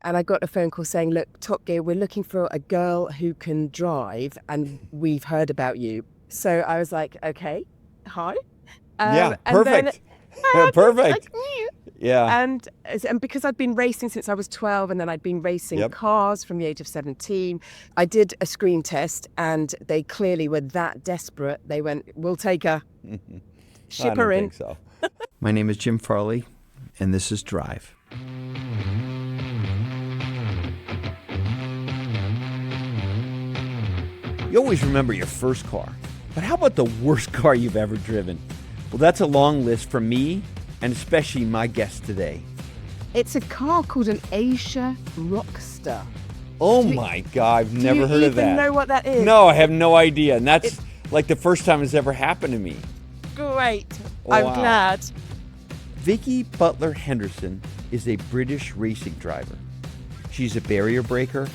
And I got a phone call saying, look, Top Gear, we're looking for a girl who can drive and we've heard about you. So I was like, okay, hi. Yeah, And then perfect. I had Perfect. Yeah. and because I'd been racing since I was 12 and then I'd been racing Yep. cars from the age of 17, I did a screen test and they clearly were that desperate. They went, we'll take her, I ship her don't in. think so. My name is Jim Farley, and this is Drive. You always remember your first car, but how about the worst car you've ever driven? Well, that's a long list from me, and especially my guest today. It's a car called an Asia Rockstar. Oh my God, I've never heard of that. Do you even know what that is? No, I have no idea, and that's like the first time it's ever happened to me. Great. Wow. I'm glad. Vicki Butler-Henderson is a British racing driver. She's a barrier breaker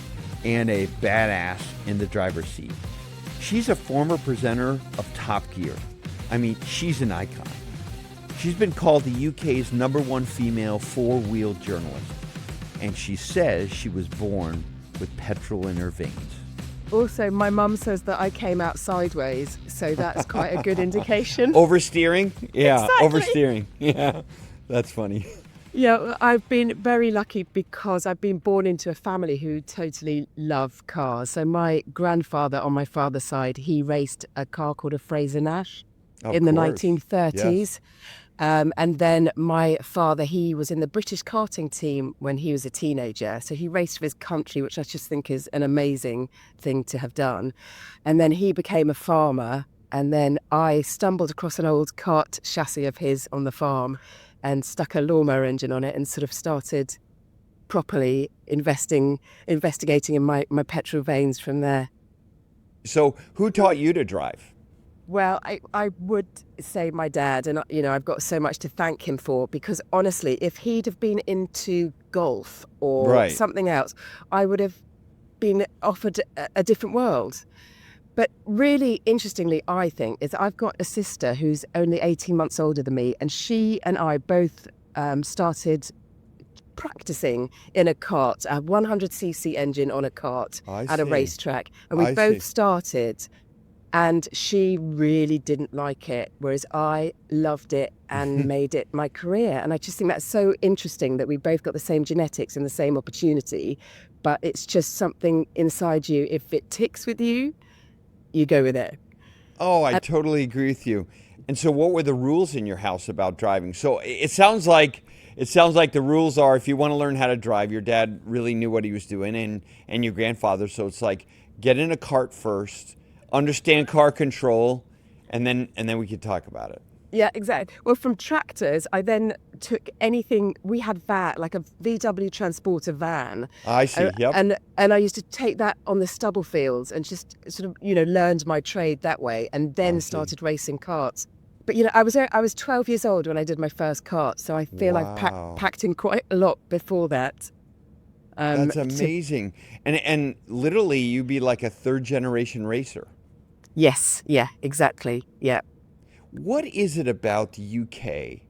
and a badass in the driver's seat. She's a former presenter of Top Gear. I mean, she's an icon. She's been called the UK's #1 female four-wheel journalist, and she says she was born with petrol in her veins. Also, my mum says that I came out sideways, so that's quite a good indication. Oversteering? Yeah, Exactly. oversteering. Yeah, that's funny. Yeah, I've been very lucky because I've been born into a family who totally love cars. So my grandfather on my father's side, he raced a car called a Fraser Nash in the 1930s. Yes. And then my father, he was in the British karting team when he was a teenager. So he raced for his country, which I just think is an amazing thing to have done. And then he became a farmer. And then I stumbled across an old cart chassis of his on the farm and stuck a lawnmower engine on it and sort of started properly investigating in my petrol veins from there. So who taught you to drive? Well, I would say my dad, and I've got so much to thank him for, because honestly, if he'd have been into golf or Right. something else, I would have been offered a different world. But really interestingly, I think, is I've got a sister who's only 18 months older than me, and she and I both started practicing in a kart, a 100cc engine on a kart at a racetrack. And we both started, and she really didn't like it, whereas I loved it and made it my career. And I just think that's so interesting that we both got the same genetics and the same opportunity, but it's just something inside you. If it ticks with you, you go with it. Oh, I totally agree with you. And so what were the rules in your house about driving? So it sounds like the rules are, if you want to learn how to drive, your dad really knew what he was doing, and your grandfather. So it's like, get in a cart first, understand car control, and then we could talk about it. Yeah, exactly. Well, from tractors, I then took anything. We had like a VW Transporter van. I see. Yep. And I used to take that on the stubble fields and just sort of, learned my trade that way, and then started racing karts. But I was 12 years old when I did my first kart, so I feel I've packed in quite a lot before that. That's amazing. And literally, you'd be like a third generation racer. Yes. Yeah. Exactly. Yeah. What is it about the UK?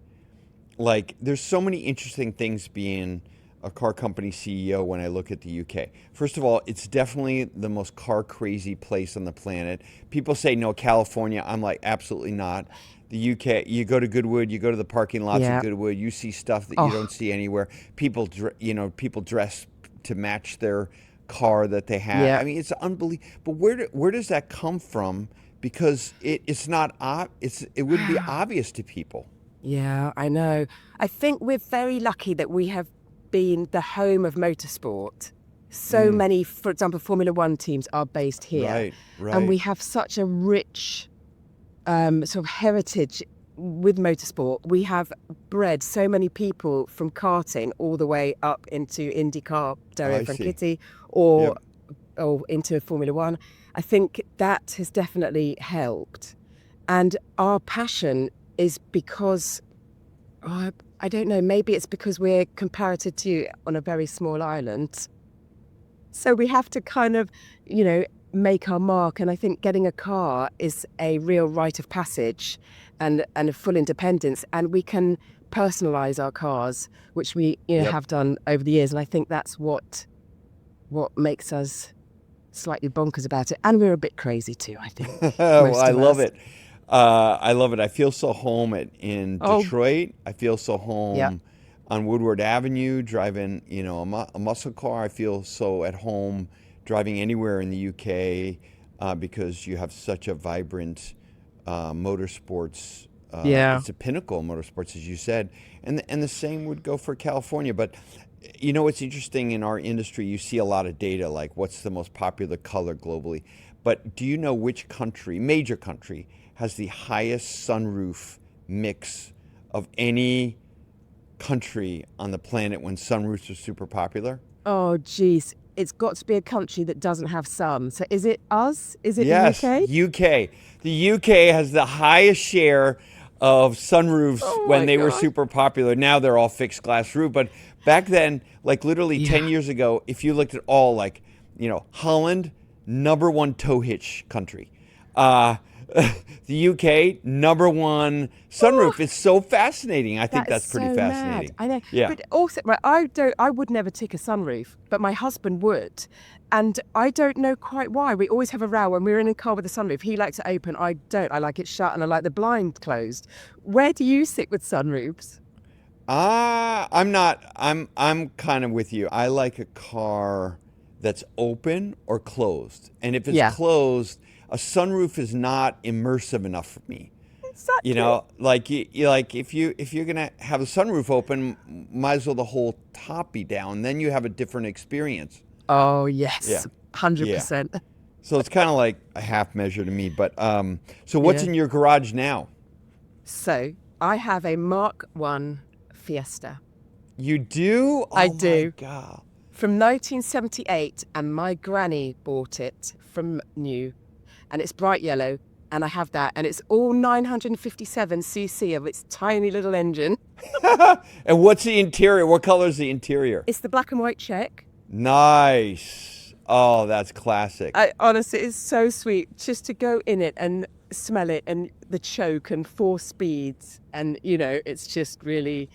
Like, there's so many interesting things being a car company CEO when I look at the UK. First of all, it's definitely the most car crazy place on the planet. People say, no, California. I'm like, absolutely not. The UK, you go to Goodwood, you go to the parking lots of Goodwood, you see stuff that you don't see anywhere. People dress to match their car that they have. Yeah. I mean, it's unbelievable. But where does that come from? Because it wouldn't be obvious to people. Yeah, I know. I think we're very lucky that we have been the home of motorsport. So many, for example, Formula One teams are based here. Right. And we have such a rich sort of heritage with motorsport. We have bred so many people from karting all the way up into IndyCar, Dario Franchitti, or into Formula One. I think that has definitely helped. And our passion is because, I don't know, maybe it's because we're comparative to on a very small island. So we have to kind of, make our mark. And I think getting a car is a real rite of passage and a full independence. And we can personalize our cars, which we Yep. have done over the years. And I think that's what makes us slightly bonkers about it. And we're a bit crazy too, I think, Well, most I of love us. it. I love it. I feel so home in Oh, Detroit. I feel so yeah. home on Woodward Avenue driving, a muscle car. I feel so at home driving anywhere in the UK because you have such a vibrant motorsports. Yeah. It's a pinnacle of motorsports, as you said, and the same would go for California. But what's interesting in our industry, you see a lot of data like what's the most popular color globally. But do you know which country, major country, has the highest sunroof mix of any country on the planet when sunroofs are super popular? Oh, geez. It's got to be a country that doesn't have sun. So is it us? Is it the Yes, UK? UK. The UK has the highest share of sunroofs Oh when my they were God. super popular. Now they're all fixed glass roof, but back then, like literally Yeah. 10 years ago, if you looked at all like, Holland, number one tow hitch country. Uh, the UK, number one Oh, sunroof. It's so fascinating. I think that is that's pretty so mad. fascinating. I know. Yeah. But also, right, I would never tick a sunroof, but my husband would. And I don't know quite why. We always have a row when we're in a car with a sunroof. He likes it open. I don't. I like it shut and I like the blind closed. Where do you sit with sunroofs? I'm not. I'm kind of with you. I like a car that's open or closed. And if it's Yeah, closed, a sunroof is not immersive enough for me. exactly. Like you like if you're gonna have a sunroof open, might as well the whole top be down. Then you have a different experience. Oh, Yeah, yes. yeah. 100%. So it's kind of like a half measure to me. But so what's Yeah. in your garage now? So I have a Mark 1 Fiesta. You do? I Oh my do. God. From 1978, and my granny bought it from new, and it's bright yellow, and I have that, and it's all 957 cc of its tiny little engine. And what's the interior? What color is the interior? It's the black and white check. Nice. Oh, that's classic. I honestly, it's so sweet just to go in it and smell it, and the choke and 4 speeds, and it's just really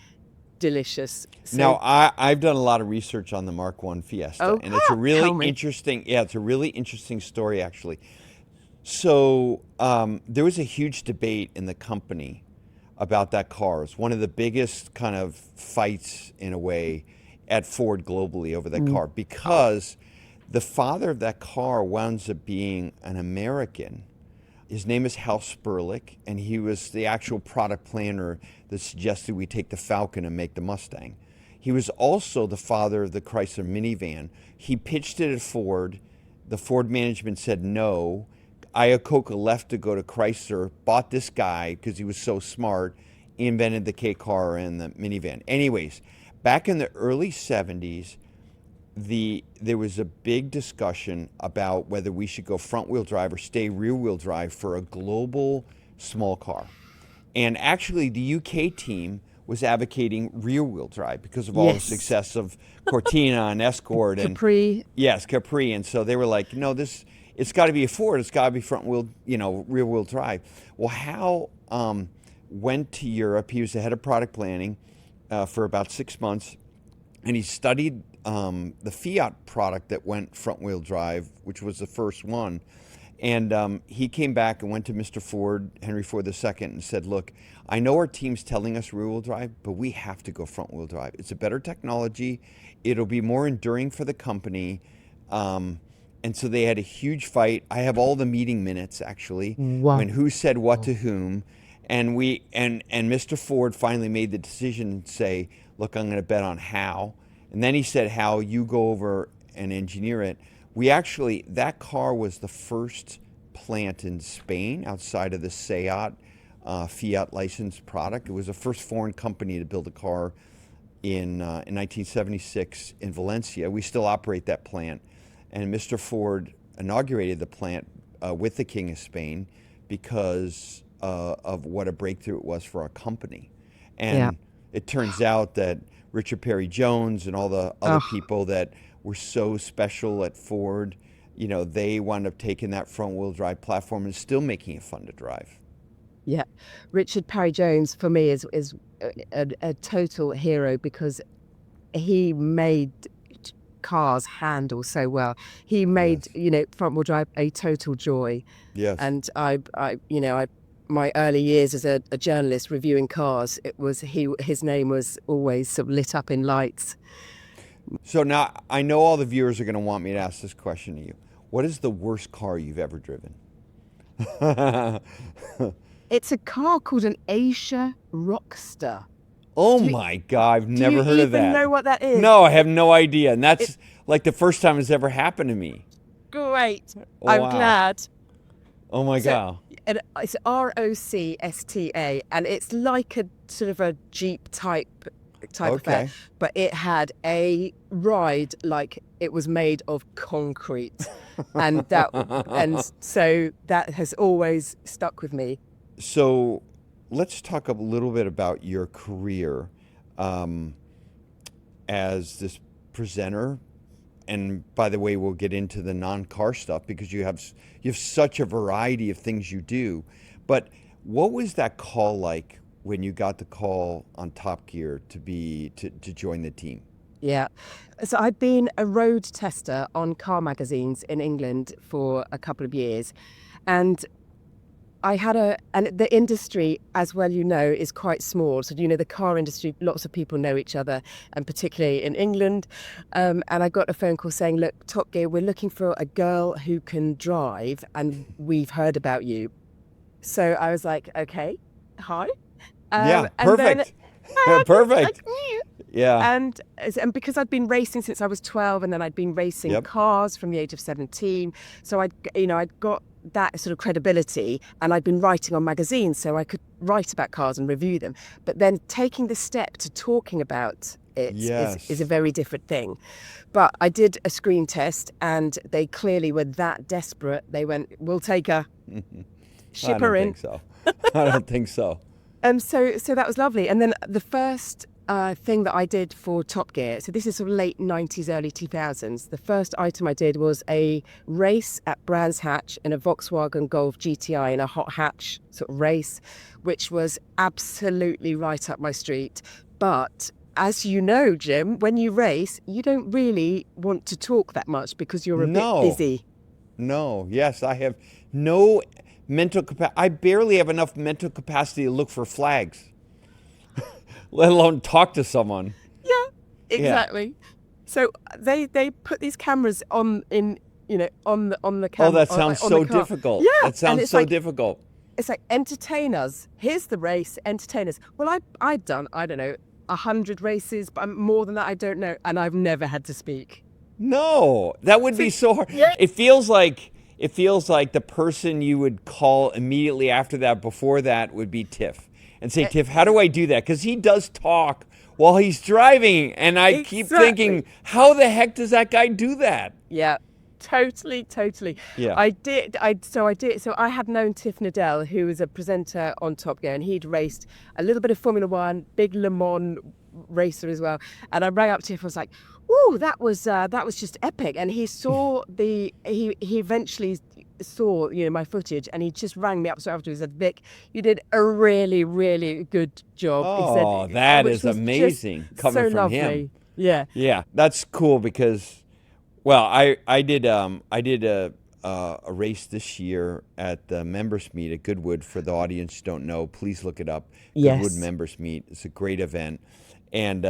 delicious. Now, So, I've done a lot of research on the Mark 1 Fiesta, oh, and it's a really tell me. interesting, yeah, it's a really interesting story, actually. So, there was a huge debate in the company about that car. It's one of the biggest kind of fights, in a way, at Ford globally over that Mm. car because the father of that car winds up being an American. His name is Hal Sperlich, and he was the actual product planner that suggested we take the Falcon and make the Mustang. He was also the father of the Chrysler minivan. He pitched it at Ford. The Ford management said no. Iacocca left to go to Chrysler, bought this guy because he was so smart, invented the K car and the minivan. Anyways, back in the early 70s, there was a big discussion about whether we should go front wheel drive or stay rear wheel drive for a global small car. And actually, the UK team was advocating rear wheel drive because of all the Yes. success of Cortina and Escort and Capri. yes, Capri. And so they were like, no, it's got to be a Ford. It's got to be front wheel, rear wheel drive. Well, Hal went to Europe. He was the head of product planning for about 6 months, and he studied the Fiat product that went front wheel drive, which was the first one. And he came back and went to Mr. Ford, Henry Ford II, and said, look, I know our team's telling us rear wheel drive, but we have to go front wheel drive. It's a better technology. It'll be more enduring for the company. And so they had a huge fight. I have all the meeting minutes, actually, when Wow. who said what to whom. And Mr. Ford finally made the decision and say, look, I'm going to bet on Hal. And then he said, Hal, you go over and engineer it. That car was the first plant in Spain outside of the SEAT Fiat licensed product. It was the first foreign company to build a car in 1976 in Valencia. We still operate that plant. And Mr. Ford inaugurated the plant with the King of Spain because of what a breakthrough it was for our company. Yeah. And it turns out that Richard Perry Jones and all the other Oh, people that were so special at Ford, they wound up taking that front wheel drive platform and still making it fun to drive. Yeah, Richard Parry Jones for me is a total hero because he made cars handle so well. He made, Yes. front wheel drive a total joy. Yes. And my early years as a journalist reviewing cars, his name was always sort of lit up in lights. So now I know all the viewers are going to want me to ask this question to you. What is the worst car you've ever driven? It's a car called an Asia Rockstar. Oh Do you, my God, I've do you never heard of even that. know what that is? No, I have no idea. And It's that's like the first time it's ever happened to me. great. Oh, I'm wow. glad. Oh my So, God. and it's Rocksta, and it's like a sort of a Jeep type affair, Okay. but it had a ride like it was made of concrete, and so that has always stuck with me. So let's talk a little bit about your career um, as this presenter. And by the way, we'll get into the non-car stuff because you have such a variety of things you do. But what was that call like when you got the call on Top Gear to join the team? Yeah. So I'd been a road tester on car magazines in England for a couple of years, and and the industry, as well, is quite small. So, the car industry, lots of people know each other, and particularly in England. And I got a phone call saying, look, Top Gear, we're looking for a girl who can drive, and we've heard about you. So I was like, okay, hi. Yeah, And then perfect. I had Perfect. Yeah. and because I'd been racing since I was 12, and then I'd been racing Yep. cars from the age of 17. So I'd got that sort of credibility, and I'd been writing on magazines, so I could write about cars and review them. But then taking the step to talking about it Yes. is a very different thing. But I did a screen test, and they clearly were that desperate. They went, we'll take her, ship I her don't in. think so. I don't think so. So that was lovely. And then the first thing that I did for Top Gear, so this is sort of late 90s, early 2000s, the first item I did was a race at Brands Hatch in a Volkswagen Golf GTI in a hot hatch sort of race, which was absolutely right up my street. But as you know, Jim, when you race, you don't really want to talk that much because you're a bit busy. No. Yes, I have no mental capacity. I barely have enough mental capacity to look for flags, let alone talk to someone. Yeah, exactly. Yeah. So they put these cameras on the camera. Oh, that sounds so difficult. Yeah, That sounds so difficult. It's like, entertain us. Here's the race. Entertain us. Well, I've done, I don't know, 100 races, but more than that I don't know, and I've never had to speak. No, that would be so hard. Yeah. It feels like the person you would call immediately after that, before that, would be Tiff, and say, Tiff, how do I do that? Because he does talk while he's driving, and I keep thinking, how the heck does that guy do that? Yeah, totally. Yeah. I did. So I had known Tiff Nadell, who was a presenter on Top Gear, and he'd raced a little bit of Formula One, big Le Mans racer as well. And I rang up Tiff and was like, "Ooh, that was just epic." And he saw he eventually saw my footage, and he just rang me up so afterwards and said, "Vic, you did a really, really good job." Oh, he said, that which is was amazing just coming so from lovely. him. Yeah. Yeah, that's cool because, well, I did a race this year at the members meet at Goodwood. For the audience who don't know, please look it up. Yes. Goodwood members meet. It's a great event, and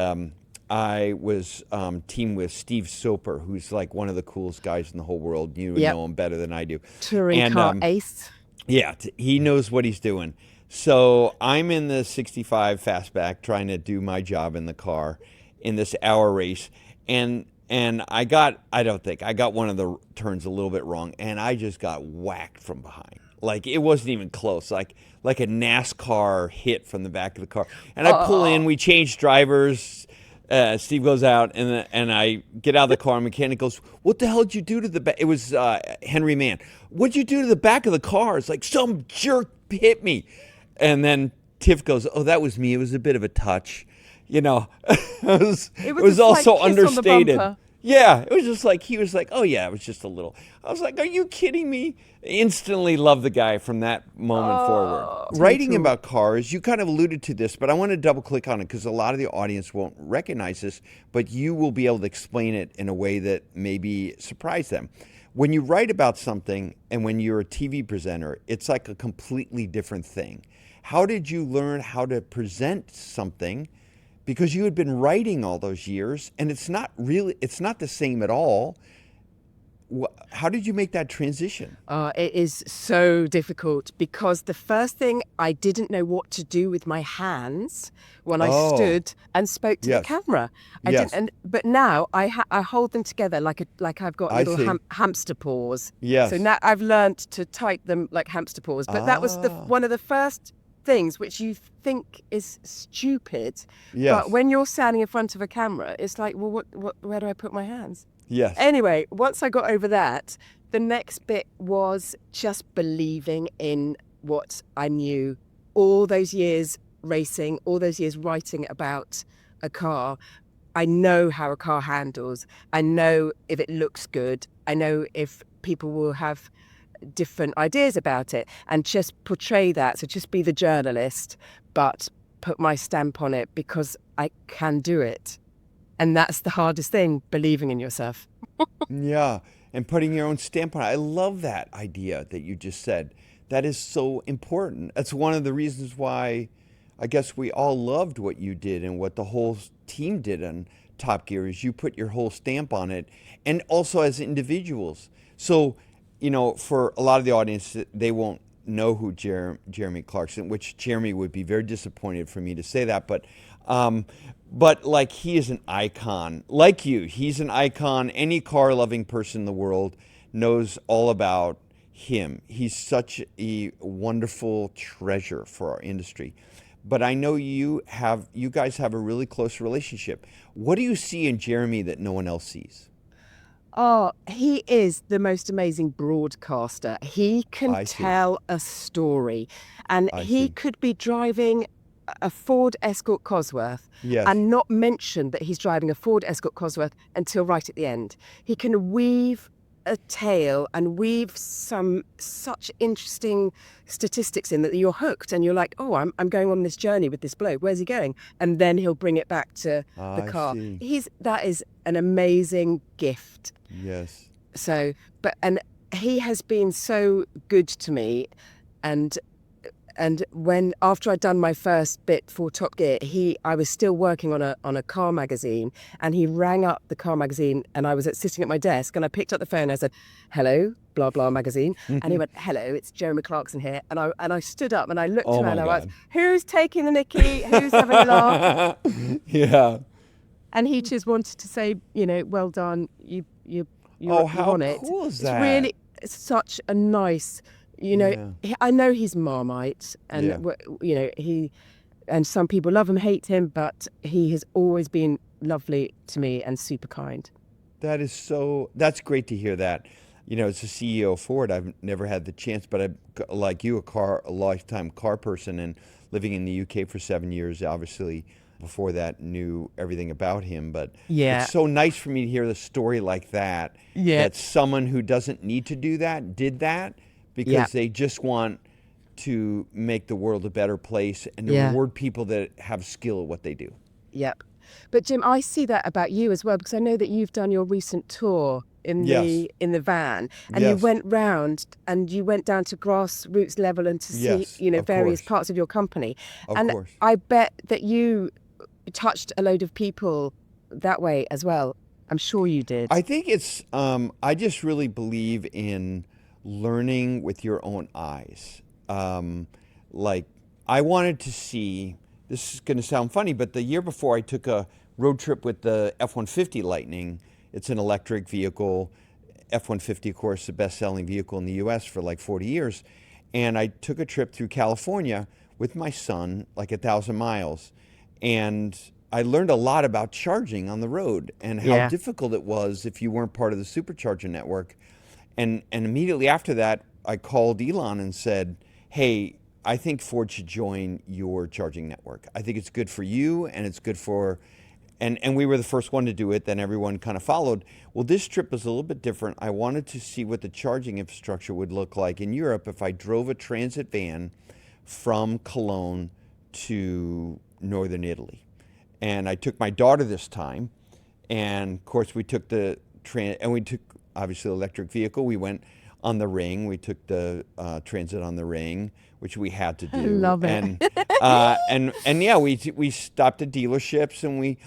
I was teamed with Steve Soper, who's like one of the coolest guys in the whole world. You would know him better than I do. Touring car ace. Yeah, he knows what he's doing. So I'm in the 65 fastback trying to do my job in the car in this hour race, and I got one of the turns a little bit wrong, and I just got whacked from behind. Like, it wasn't even close. Like a NASCAR hit from the back of the car. And I pull in, we change drivers. Steve goes out, and I get out of the car, and the mechanic goes, "What the hell did you do to the back?" It was Henry Mann. "What'd you do to the back of the car?" It's like, "Some jerk hit me." And then Tiff goes, "Oh, that was me. It was a bit of a touch." It was a also slight kiss on the understated. bumper. Yeah, it was just like he was like, "Oh yeah, it was just a little." I was like, "Are you kidding me?" Instantly love the guy from that moment forward. Oh, Writing total. about cars, you kind of alluded to this, but I want to double click on it because a lot of the audience won't recognize this, but you will be able to explain it in a way that maybe surprise them. When you write about something and when you're a TV presenter, it's like a completely different thing. How did you learn how to present something? Because you had been writing all those years and it's not the same at all. How did you make that transition? It is so difficult because the first thing, I didn't know what to do with my hands when I Oh, stood and spoke to the yes, camera. I didn't, yes, and but now I hold them together like I've got I little see. hamster paws. So Yes. now I've learned to type them like hamster paws. But that was the Ah, one of the first things which you think is stupid, but yes, when you're standing in front of a camera, it's like, well, where do I put my hands? yes, Anyway, once I got over that, the next bit was just believing in what I knew all those years racing, all those years writing about a car. I know how a car handles. I know if it looks good. I know if people will have different ideas about it, and just portray that. So just be the journalist, but put my stamp on it because I can do it. And that's the hardest thing, believing in yourself. yeah. And putting your own stamp on it. I love that idea that you just said. That is so important. That's one of the reasons why I guess we all loved what you did and what the whole team did on Top Gear is you put your whole stamp on it and also as individuals. So, for a lot of the audience, they won't know who Jeremy Clarkson, which Jeremy would be very disappointed for me to say that, um, but like he is an icon, like you. He's an icon. Any car loving person in the world knows all about him. He's such a wonderful treasure for our industry. But I know you guys have a really close relationship. What do you see in Jeremy that no one else sees? Oh, he is the most amazing broadcaster. He can I see. tell a story, and I he see. could be driving a Ford Escort Cosworth Yes. and not mention that he's driving a Ford Escort Cosworth until right at the end. He can weave a tale and weave some such interesting statistics in that you're hooked and you're like, oh, I'm going on this journey with this bloke. Where's he going? And then he'll bring it back to the I car. see. That is an amazing gift. Yes. So, and he has been so good to me, and when after I'd done my first bit for Top Gear, I was still working on a car magazine, and he rang up the car magazine, and I was sitting at my desk, and I picked up the phone. And I said, "Hello, blah blah magazine," and he went, "Hello, it's Jeremy Clarkson here," and I stood up and I looked Oh around. my And I was, God. "Who's taking the Nicky? Who's having a laugh?" Yeah. And he just wanted to say, well done, Oh, you're how on it. cool is It's that? really such a nice, Yeah. I know he's Marmite, and Yeah. he, and some people love him, hate him, but he has always been lovely to me and super kind. That's great to hear that. As a CEO of Ford, I've never had the chance, but I'm like you, a lifetime car person and living in the UK for 7 years, obviously before that knew everything about him. But it's Yeah, so nice for me to hear the story like that, yeah, that someone who doesn't need to do that did that yeah, because they just want to make the world a better place and to yeah. reward people that have skill at what they do. Yep. But Jim, I see that about you as well, because I know that you've done your recent tour in Yes, the van, and you yes, went round and you went down to grassroots level and to see, yes, of various course, parts of your company. of And course. I bet that you touched a load of people that way as well. I'm sure you did. I think I just really believe in learning with your own eyes. Um, like, I wanted to see, this is going to sound funny, but the year before I took a road trip with the F-150 Lightning. It's an electric vehicle. F-150, of course, the best-selling vehicle in the U.S. for like 40 years. And I took a trip through California with my son, like 1,000 miles. And I learned a lot about charging on the road and how Yeah. difficult it was if you weren't part of the supercharger network. And immediately after that, I called Elon and said, "Hey, I think Ford should join your charging network. I think it's good for you and it's good for and we were the first one to do it. Then everyone kind of followed. Well, this trip was a little bit different. I wanted to see what the charging infrastructure would look like in Europe if I drove a transit van from Cologne to northern Italy. And I took my daughter this time, and of course we took we took obviously electric vehicle. We went on the ring. We took the transit on the ring, which we had to do. I love it. And yeah, we stopped at dealerships,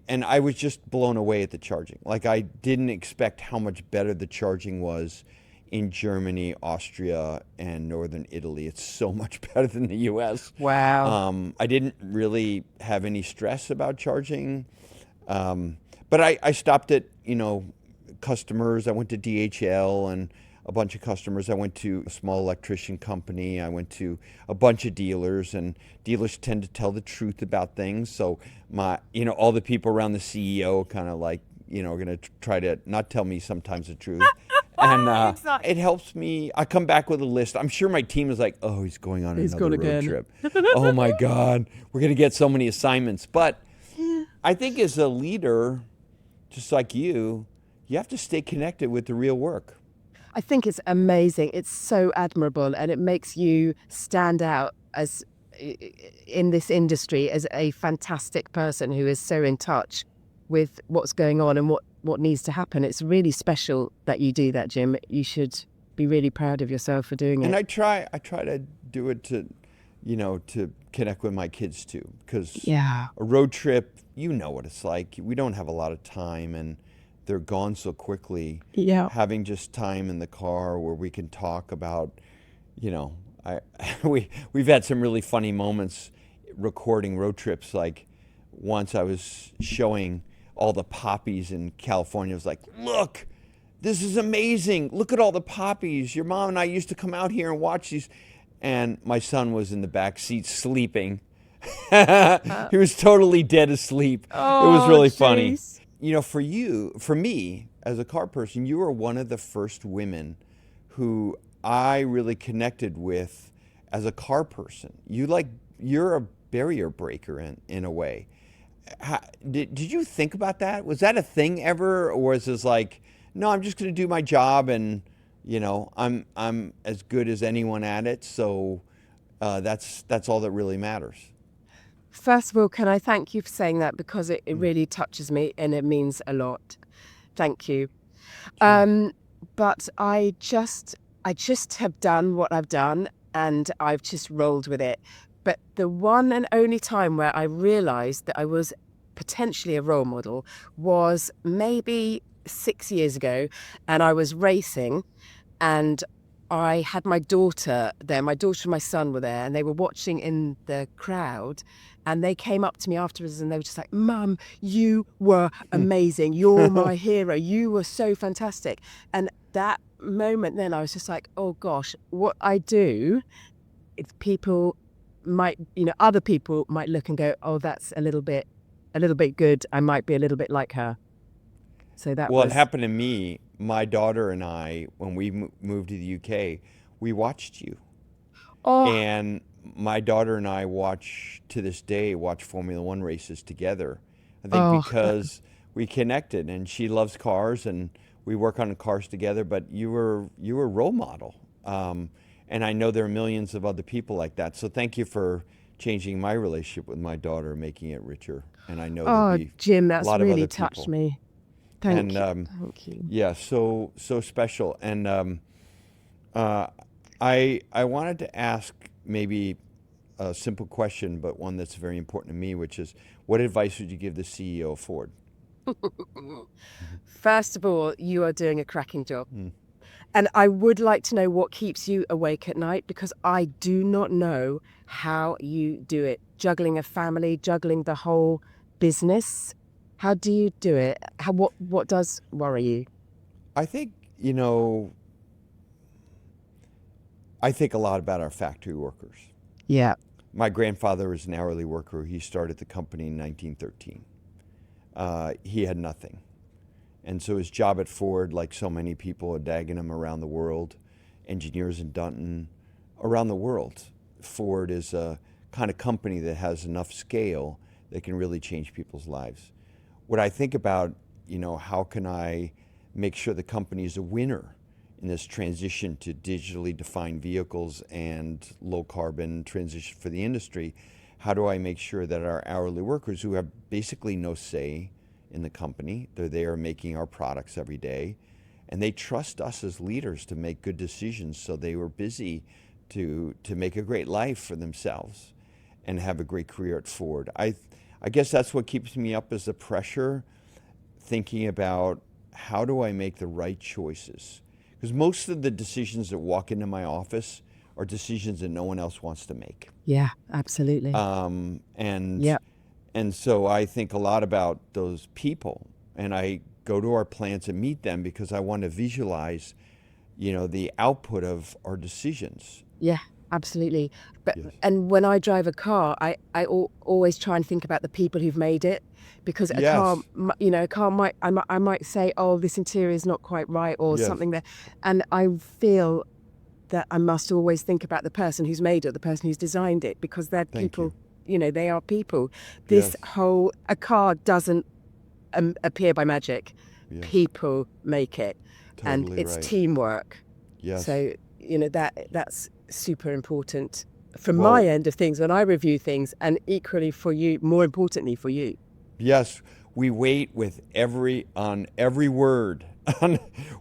and I was just blown away at the charging. Like, I didn't expect how much better the charging was in Germany, Austria, and northern Italy. It's so much better than the U.S. Wow. I didn't really have any stress about charging, but I stopped at customers. I went to DHL and a bunch of customers. I went to a small electrician company. I went to a bunch of dealers, and dealers tend to tell the truth about things. So all the people around the CEO kind of like, are going to try to not tell me sometimes the truth. And Exactly. it helps me. I come back with a list. I'm sure my team is like, oh, he's going on He's another gone road again. trip. Oh my God, we're going to get so many assignments. But I think as a leader, just like you have to stay connected with the real work. I think it's amazing. It's so admirable, and it makes you stand out as in this industry as a fantastic person who is so in touch with what's going on and what needs to happen. It's really special that you do that, Jim. You should be really proud of yourself for doing it. And I try to do it to connect with my kids too, because Yeah. a road trip, what it's like. We don't have a lot of time, and they're gone so quickly. Yeah. Having just time in the car where we can talk about, we've had some really funny moments recording road trips. Like, once I was showing all the poppies in California. I was like, look, this is amazing. Look at all the poppies. Your mom and I used to come out here and watch these. And my son was in the back seat sleeping. He was totally dead asleep. It was really funny. For me, as a car person, you were one of the first women who I really connected with as a car person. You're a barrier breaker in a way. Did you think about that? Was that a thing ever, or was it like, no, I'm just going to do my job, and I'm as good as anyone at it, so that's all that really matters. First of all, can I thank you for saying that, because it really touches me and it means a lot. Thank you. But I just have done what I've done, and I've just rolled with it. But the one and only time where I realized that I was potentially a role model was maybe 6 years ago, and I was racing, and I had my daughter there. My daughter and my son were there, and they were watching in the crowd, and they came up to me afterwards, and they were just like, Mum, you were amazing. You're my hero. You were so fantastic. And that moment then, I was just like, oh gosh, what I do, it's people might, other people might look and go, oh, that's a little bit good. I might be a little bit like her. So that Well, it happened to me. My daughter and I, when we moved to the UK, we watched you. Oh, And my daughter and I to this day, watch Formula One races together. I think because we connected, and she loves cars, and we work on the cars together, but you were a role model. And I know there are millions of other people like that. So thank you for changing my relationship with my daughter, making it richer. And I know there'll be Jim, a that's lot of really other touched people. me. Thank you. Thank you. Yeah, so special. And I wanted to ask maybe a simple question, but one that's very important to me, which is, what advice would you give the CEO of Ford? First of all, you are doing a cracking job. And I would like to know what keeps you awake at night, because I do not know how you do it. Juggling a family, juggling the whole business. How do you do it? What does worry you? I think, I think a lot about our factory workers. Yeah. My grandfather was an hourly worker. He started the company in 1913. He had nothing. And so his job at Ford, like so many people at Dagenham around the world, engineers in Dunton, around the world, Ford is a kind of company that has enough scale that can really change people's lives. What I think about, how can I make sure the company is a winner in this transition to digitally defined vehicles and low carbon transition for the industry? How do I make sure that our hourly workers, who have basically no say in the company, they're there making our products every day, and they trust us as leaders to make good decisions, so they were busy to make a great life for themselves and have a great career at Ford. I guess that's what keeps me up, is the pressure, thinking about how do I make the right choices? Because most of the decisions that walk into my office are decisions that no one else wants to make. Yeah, absolutely. And Yeah. and so I think a lot about those people, and I go to our plants and meet them because I want to visualize, the output of our decisions. Yeah, absolutely. But Yes. and when I drive a car, always try and think about the people who've made it, because a car, Yes. a car I might say, oh, this interior is not quite right, or Yes. something there, and I feel that I must always think about the person who's made it, the person who's designed it, because they're Thank you. people. They are people. Yes. A car doesn't appear by magic. Yes. People make it, and Totally it's right. teamwork. Yes. So that's super important from Well, my end of things when I review things, and equally for you, more importantly for you. yes, we wait with every word.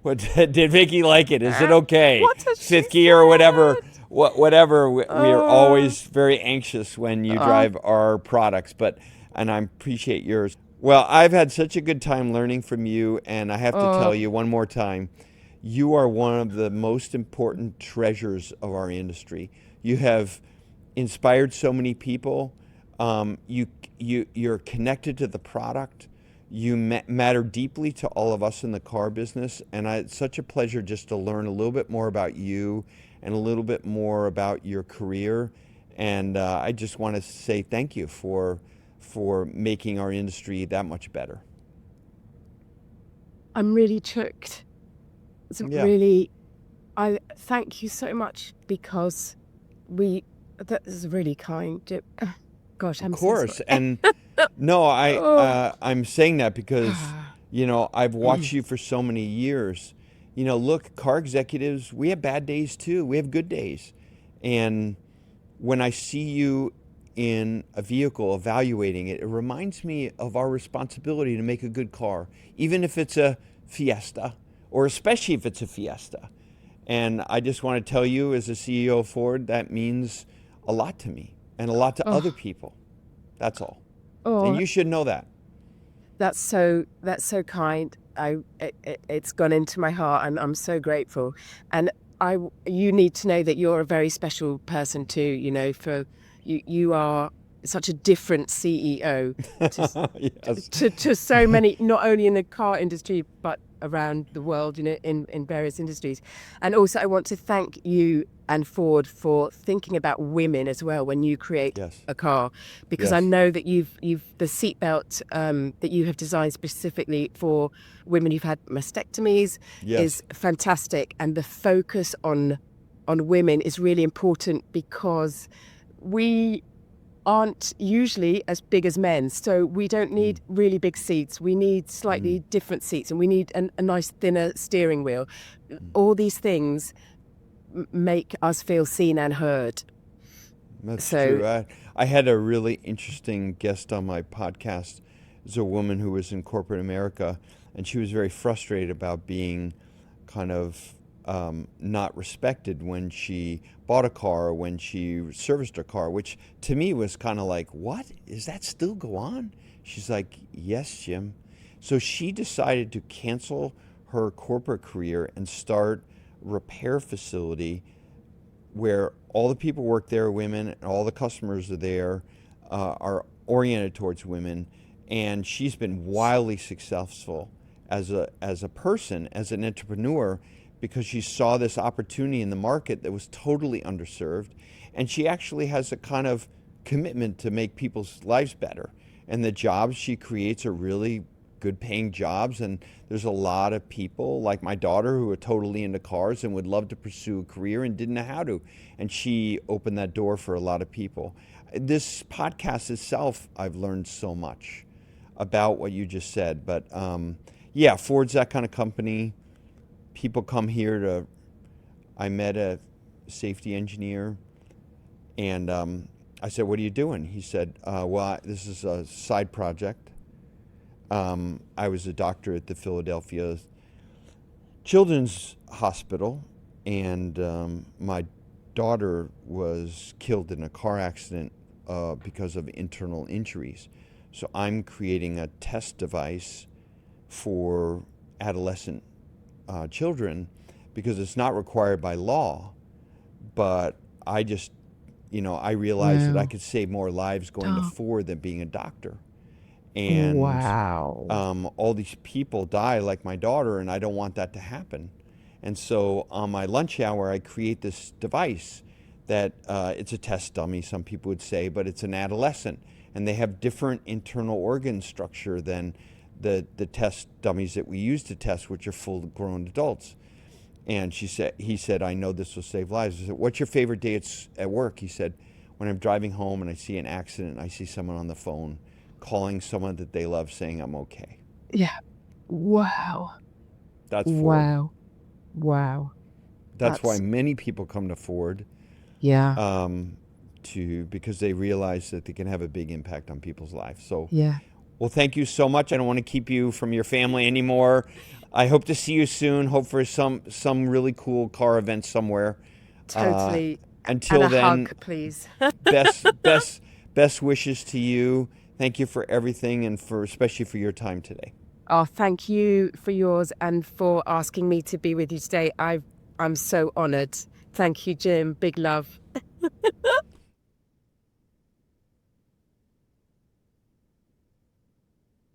What did Vicki like it? Is it okay? What has she Fifth gear or whatever. said? Whatever. We are Oh, always very anxious when you oh, drive our products, and I appreciate yours. Well, I've had such a good time learning from you, and I have to oh, tell you one more time, you are one of the most important treasures of our industry. You have inspired so many people. You're connected to the product. You matter deeply to all of us in the car business, and it's such a pleasure just to learn a little bit more about you and a little bit more about your career. And I just want to say thank you for making our industry that much better. I'm really chooked. It's Yeah, really, I thank you so much, because that is really kind. Gosh, of I'm so course. sorry. And no, Oh, I'm saying that because I've watched you for so many years. Look, car executives, we have bad days too. We have good days, and when I see you in a vehicle evaluating it, it reminds me of our responsibility to make a good car, even if it's a Fiesta, or especially if it's a Fiesta. And I just want to tell you, as a CEO of Ford, that means a lot to me and a lot to other oh, people. That's all. And oh, you should know that. that's so kind. It's gone into my heart, and I'm so grateful. And you need to know that you're a very special person too. For you are such a different CEO Yes. to so many, not only in the car industry but around the world, in various industries. And also, I want to thank you and Ford for thinking about women as well when you create Yes. a car, because I Yes. know that you've the seatbelt that you have designed specifically for women who've had mastectomies is Yes. fantastic, and the focus on women is really important, because we aren't usually as big as men, so we don't need really big seats. We need slightly different seats, and we need a nice thinner steering wheel. All these things make us feel seen and heard. That's So true. I had a really interesting guest on my podcast. It's a woman who was in corporate America, and she was very frustrated about being kind of not respected when she bought a car or when she serviced her car, which to me was kind of like, what? Is that still go on? She's like, yes, Jim. So she decided to cancel her corporate career and start a repair facility where all the people work there are women, and all the customers are there are oriented towards women, and she's been wildly successful as a person, as an entrepreneur, because she saw this opportunity in the market that was totally underserved, and she actually has a kind of commitment to make people's lives better, and the jobs she creates are really good paying jobs. And there's a lot of people like my daughter who are totally into cars and would love to pursue a career and didn't know how to, and she opened that door for a lot of people. this podcast itself, I've learned so much about what you just said. But yeah, Ford's that kind of company. People come here to. I met a safety engineer, and I said, "What are you doing?" He said, "Well, this is a side project. I was a doctor at the Philadelphia Children's Hospital, and my daughter was killed in a car accident because of internal injuries. So I'm creating a test device for adolescent children because it's not required by law, but I just, I realized that I Wow. could save more lives going to Oh, Ford than being a doctor. And wow. all these people die like my daughter, and I don't want that to happen. And so on my lunch hour, I create this device that it's a test dummy, some people would say, but it's an adolescent. And they have different internal organ structure than the test dummies that we use to test, which are full grown adults. And he said, I know this will save lives. I said, what's your favorite day at work? He said, when I'm driving home and I see an accident, I see someone on the phone calling someone that they love saying I'm okay. Yeah. Wow. That's Ford. Wow. Wow. That's why That's, many people come to Ford yeah. because they realize that they can have a big impact on people's lives. So, Yeah. well, thank you so much. I don't want to keep you from your family anymore. I hope to see you soon. Hope for some really cool car event somewhere. Uh, Totally. And until a then, hug, please. best best best wishes to you. Thank you for everything and for especially for your time today. Oh, thank you for yours and for asking me to be with you today. I'm so honored. Thank you, Jim. Big love.